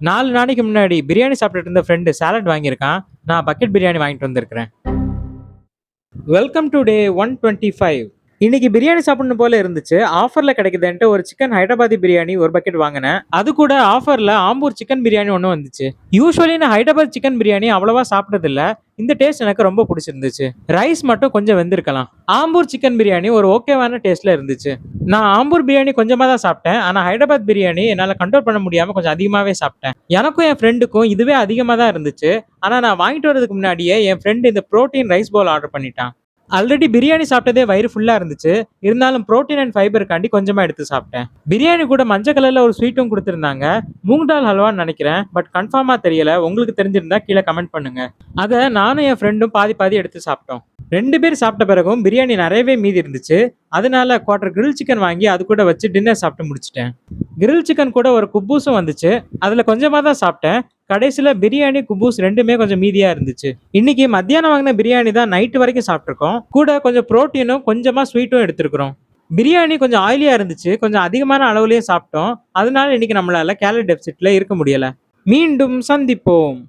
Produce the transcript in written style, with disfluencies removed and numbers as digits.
4 நாளைக்கு முன்னாடி பிரியாணி சாப்பிட்டுட்டு இருந்த ஃப்ரெண்டு சாலட் வாங்கியிருக்கான். நான் பக்கெட் பிரியாணி வாங்கிட்டு வந்திருக்கிறேன். Welcome to day 125. இன்னைக்கு பிரியாணி சாப்பிடணும் போல இருந்துச்சு. ஆஃபர்ல கிடைக்குதுன்ட்டு ஒரு சிக்கன் ஹைதராபாதி பிரியாணி ஒரு பக்கெட் வாங்கினேன். அது கூட ஆஃபர்ல ஆம்பூர் சிக்கன் பிரியாணி ஒன்று வந்துச்சு. யூஸ்வலி நான் ஹைதராபாத் சிக்கன் பிரியாணி அவ்வளவா சாப்பிட்டது இல்ல. இந்த டேஸ்ட் எனக்கு ரொம்ப பிடிச்சிருந்துச்சு. ரைஸ் மட்டும் கொஞ்சம் வெந்திருக்கலாம். ஆம்பூர் சிக்கன் பிரியாணி ஒரு ஓகேவான டேஸ்ட்ல இருந்துச்சு. நான் ஆம்பூர் பிரியாணி கொஞ்சமா தான் சாப்பிட்டேன். ஆனா ஹைதராபாத் பிரியாணி என்னால கண்ட்ரோல் பண்ண முடியாம கொஞ்சம் அதிகமாவே சாப்பிட்டேன். எனக்கும் என் ஃப்ரெண்டுக்கும் இதுவே அதிகமா தான் இருந்துச்சு. ஆனா நான் வாங்கிட்டு வரதுக்கு முன்னாடியே என் ஃப்ரெண்டு இந்த புரோட்டீன் ரைஸ் பவுல் ஆர்டர் பண்ணிட்டான். ஆல்ரெடி பிரியாணி சாப்பிட்டதே வயிறு ஃபுல்லா இருந்துச்சு. இருந்தாலும் புரோட்டீன் அண்ட் ஃபைபருக்காண்டி கொஞ்சமா எடுத்து சாப்பிட்டேன். பிரியாணி கூட மஞ்சள் கலர்ல ஒரு ஸ்வீட்டும் கொடுத்திருந்தாங்க. மூங் தால் ஹல்வான்னு நினைக்கிறேன். பட் கன்ஃபார்மா தெரியல. உங்களுக்கு தெரிஞ்சிருந்தா கீழே கமெண்ட் பண்ணுங்க. அதை நானும் என் ஃப்ரெண்டும் பாதி பாதி எடுத்து சாப்பிட்டோம். 2 பேர் சாப்பிட்ட பிறகும் பிரியாணி நிறையவே மீதி இருந்துச்சு. அதனால குவார்டர் கிரில் சிக்கன் வாங்கி அது கூட வச்சு டின்னர் சாப்பிட்டு முடிச்சிட்டேன். கிரில் சிக்கன் கூட ஒரு குப்பூஸும் வந்துச்சு. அதுல கொஞ்சமா தான் சாப்பிட்டேன். கடைசியில பிரியாணி குபூஸ் ரெண்டுமே கொஞ்சம் மீதியா இருந்துச்சு. இன்னைக்கு மத்தியானம் வாங்கின பிரியாணி தான் நைட்டு வரைக்கும் சாப்பிட்ருக்கோம். கூட கொஞ்சம் புரோட்டீனும் கொஞ்சமா ஸ்வீட்டும் எடுத்திருக்கிறோம். பிரியாணி கொஞ்சம் ஆயிலியா இருந்துச்சு. கொஞ்சம் அதிகமான அளவுலயே சாப்பிட்டோம். அதனால இன்னைக்கு நம்மளால கேலரி டெபிசிட்ல இருக்க முடியல. மீண்டும் சந்திப்போம்.